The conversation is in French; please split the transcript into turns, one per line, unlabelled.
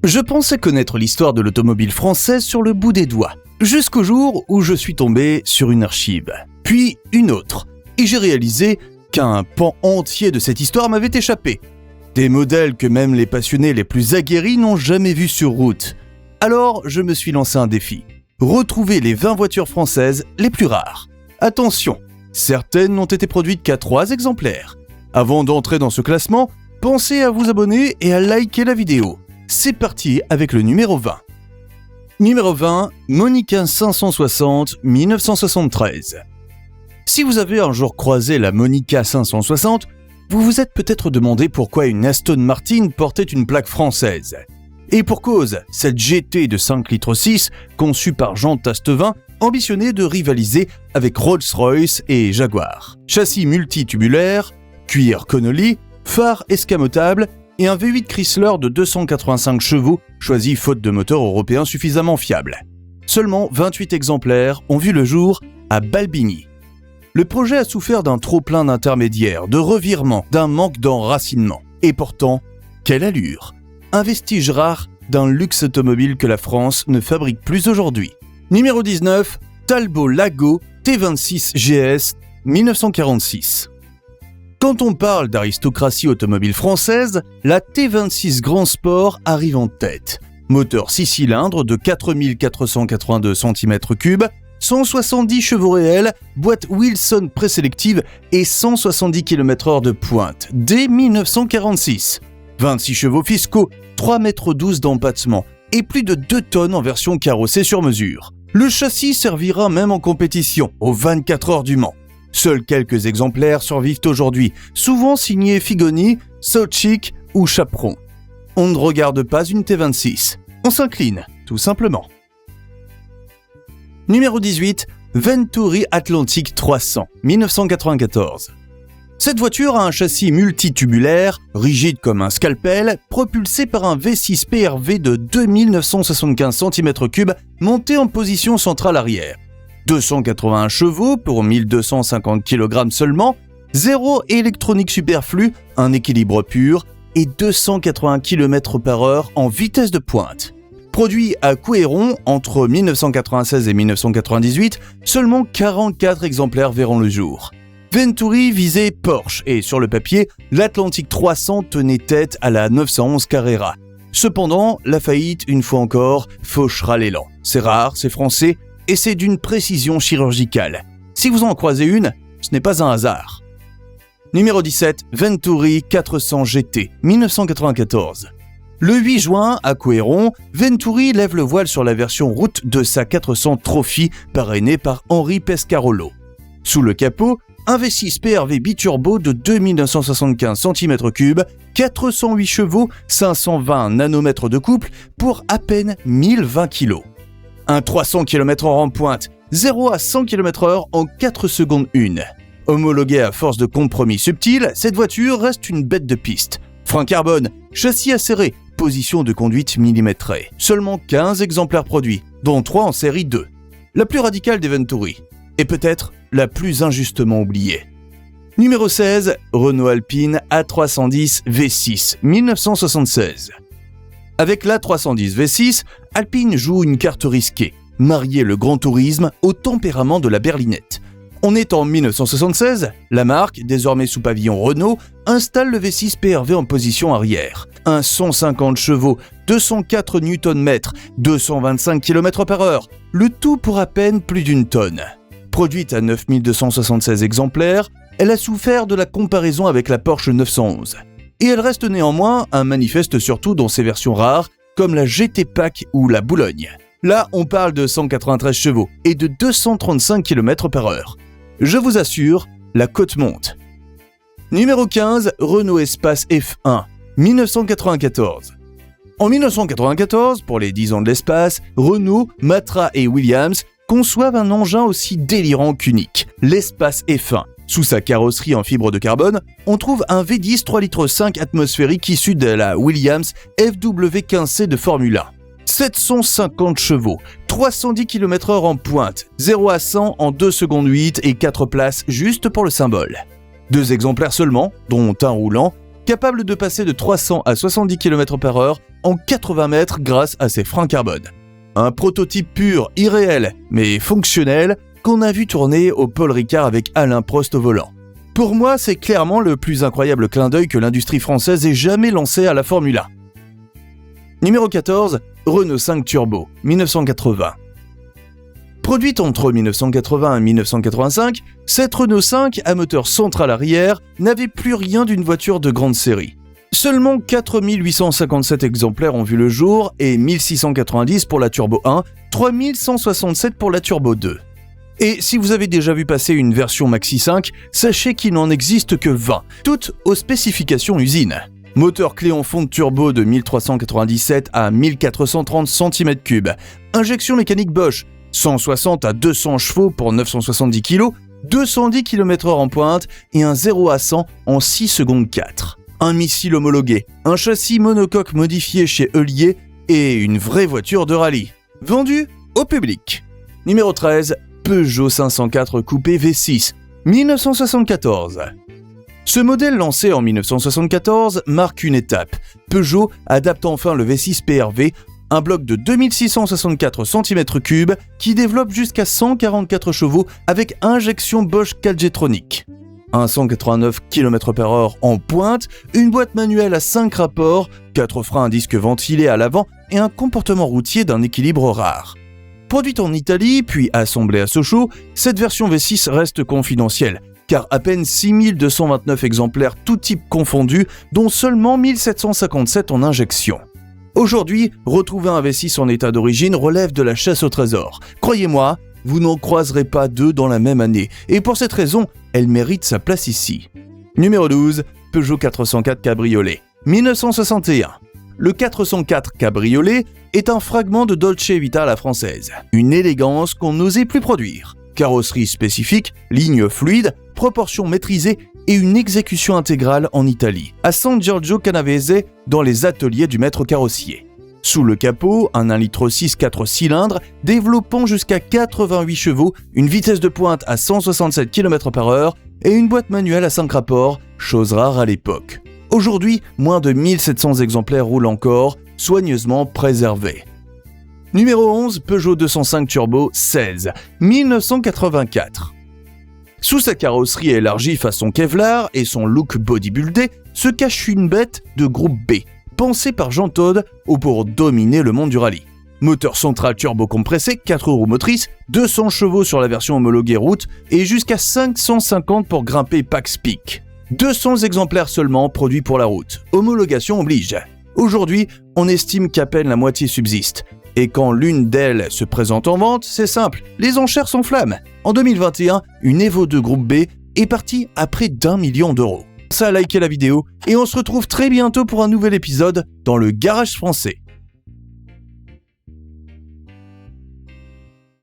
Je pensais connaître l'histoire de l'automobile française sur le bout des doigts, jusqu'au jour où je suis tombé sur une archive, puis une autre, et j'ai réalisé qu'un pan entier de cette histoire m'avait échappé. Des modèles que même les passionnés les plus aguerris n'ont jamais vus sur route. Alors, je me suis lancé un défi. Retrouver les 20 voitures françaises les plus rares. Attention, certaines n'ont été produites qu'à 3 exemplaires. Avant d'entrer dans ce classement, pensez à vous abonner et à liker la vidéo. C'est parti avec le numéro 20. Numéro 20, Monica 560, 1973. Si vous avez un jour croisé la Monica 560, vous vous êtes peut-être demandé pourquoi une Aston Martin portait une plaque française. Et pour cause, cette GT de 5,6 litres, conçue par Jean Tastevin, ambitionnait de rivaliser avec Rolls-Royce et Jaguar. Châssis multitubulaire, cuir Connolly, phare escamotable et un V8 Chrysler de 285 chevaux choisi faute de moteur européen suffisamment fiable. Seulement 28 exemplaires ont vu le jour à Balbigny. Le projet a souffert d'un trop-plein d'intermédiaires, de revirements, d'un manque d'enracinement. Et pourtant, quelle allure! Un vestige rare d'un luxe automobile que la France ne fabrique plus aujourd'hui. Numéro 19, Talbot Lago T26 GS 1946. Quand on parle d'aristocratie automobile française, la T26 Grand Sport arrive en tête. Moteur 6 cylindres de 4482 cm3, 170 chevaux réels, boîte Wilson présélective et 170 km/h de pointe dès 1946. 26 chevaux fiscaux, 3,12 m d'empattement et plus de 2 tonnes en version carrossée sur mesure. Le châssis servira même en compétition aux 24 heures du Mans. Seuls quelques exemplaires survivent aujourd'hui, souvent signés Figoni, Sochik ou Chaperon. On ne regarde pas une T26, on s'incline, tout simplement. Numéro 18, Venturi Atlantic 300, 1994. Cette voiture a un châssis multitubulaire, rigide comme un scalpel, propulsé par un V6 PRV de 2975 cm3 monté en position centrale arrière. 281 chevaux pour 1250 kg seulement, 0 électronique superflue, un équilibre pur et 280 km/h en vitesse de pointe. Produit à Couéron entre 1996 et 1998, seulement 44 exemplaires verront le jour. Venturi visait Porsche et sur le papier, l'Atlantic 300 tenait tête à la 911 Carrera. Cependant, la faillite, une fois encore, fauchera l'élan. C'est rare, c'est français et c'est d'une précision chirurgicale. Si vous en croisez une, ce n'est pas un hasard. Numéro 17, Venturi 400 GT, 1994. Le 8 juin, à Couéron, Venturi lève le voile sur la version route de sa 400 Trophy parrainée par Henri Pescarolo. Sous le capot, un V6 PRV biturbo de 2975 cm3, 408 chevaux, 520 nanomètres de couple pour à peine 1020 kg. Un 300 km/h en pointe, 0 à 100 km/h en 4 secondes 1. Homologuée à force de compromis subtils, cette voiture reste une bête de piste. Frein carbone, châssis acéré, position de conduite millimétrée. Seulement 15 exemplaires produits, dont 3 en série 2. La plus radicale des Venturi, et peut-être la plus injustement oubliée. Numéro 16, Renault Alpine A310 V6, 1976. Avec l'A310 V6, Alpine joue une carte risquée, marier le grand tourisme au tempérament de la berlinette. On est en 1976, la marque, désormais sous pavillon Renault, installe le V6 PRV en position arrière. Un 150 chevaux, 204 Nm, 225 km/h, le tout pour à peine plus d'une tonne. Produite à 9276 exemplaires, elle a souffert de la comparaison avec la Porsche 911. Et elle reste néanmoins un manifeste surtout dans ses versions rares, comme la GT Pack ou la Boulogne. Là, on parle de 193 chevaux et de 235 km/h. Je vous assure, la cote monte. Numéro 15, Renault Espace F1, 1994. En 1994, pour les 10 ans de l'espace, Renault, Matra et Williams conçoivent un engin aussi délirant qu'unique, l'Espace F1. Sous sa carrosserie en fibre de carbone, on trouve un V10 3,5 litres atmosphérique issu de la Williams FW15C de Formule 1. 750 chevaux, 310 km/h en pointe, 0 à 100 en 2 secondes 8 et 4 places juste pour le symbole. 2 exemplaires seulement, dont un roulant, capable de passer de 300 à 70 km/h en 80 mètres grâce à ses freins carbone. Un prototype pur, irréel, mais fonctionnel, qu'on a vu tourner au Paul Ricard avec Alain Prost au volant. Pour moi, c'est clairement le plus incroyable clin d'œil que l'industrie française ait jamais lancé à la Formule 1. Numéro 14, Renault 5 Turbo, 1980. Produite entre 1980 et 1985, cette Renault 5 à moteur central arrière n'avait plus rien d'une voiture de grande série. Seulement 4857 exemplaires ont vu le jour et 1690 pour la Turbo 1, 3167 pour la Turbo 2. Et si vous avez déjà vu passer une version Maxi 5, sachez qu'il n'en existe que 20, toutes aux spécifications usine. Moteur clé en fonte turbo de 1397 à 1430 cm3, injection mécanique Bosch, 160 à 200 chevaux pour 970 kg, 210 km/h en pointe et un 0 à 100 en 6 secondes 4. Un missile homologué, un châssis monocoque modifié chez Heulier et une vraie voiture de rallye. Vendue au public. Numéro 13, Peugeot 504 Coupé V6, 1974. Ce modèle lancé en 1974 marque une étape. Peugeot adapte enfin le V6 PRV, un bloc de 2664 cm3 qui développe jusqu'à 144 chevaux avec injection Bosch 4G-tronic. Un 189 km/h en pointe, une boîte manuelle à 5 rapports, 4 freins à disque ventilés à l'avant et un comportement routier d'un équilibre rare. Produite en Italie, puis assemblée à Sochaux, cette version V6 reste confidentielle, car à peine 6229 exemplaires tous types confondus, dont seulement 1757 en injection. Aujourd'hui, retrouver un V6 en état d'origine relève de la chasse au trésor. Croyez-moi, vous n'en croiserez pas deux dans la même année, et pour cette raison, elle mérite sa place ici. Numéro 12, Peugeot 404 Cabriolet, 1961. Le 404 Cabriolet est un fragment de Dolce Vita à la française, une élégance qu'on n'osait plus produire. Carrosserie spécifique, ligne fluide, proportions maîtrisées et une exécution intégrale en Italie, à San Giorgio Canavese dans les ateliers du maître carrossier. Sous le capot, un 1,6 litre 4 cylindres développant jusqu'à 88 chevaux, une vitesse de pointe à 167 km/h et une boîte manuelle à 5 rapports, chose rare à l'époque. Aujourd'hui, moins de 1700 exemplaires roulent encore, soigneusement préservés. Numéro 11, Peugeot 205 Turbo 16, 1984. Sous sa carrosserie élargie façon Kevlar et son look bodybuildé, se cache une bête de groupe B, pensée par Jean Todt pour dominer le monde du rallye. Moteur central turbo compressé, 4 roues motrices, 200 chevaux sur la version homologuée route et jusqu'à 550 pour grimper Pax Peak. 200 exemplaires seulement produits pour la route. Homologation oblige. Aujourd'hui, on estime qu'à peine la moitié subsiste. Et quand l'une d'elles se présente en vente, c'est simple, les enchères s'enflamment. En 2021, une Evo 2 groupe B est partie à près d'1 million d'euros. Ça a liké la vidéo et on se retrouve très bientôt pour un nouvel épisode dans le Garage Français.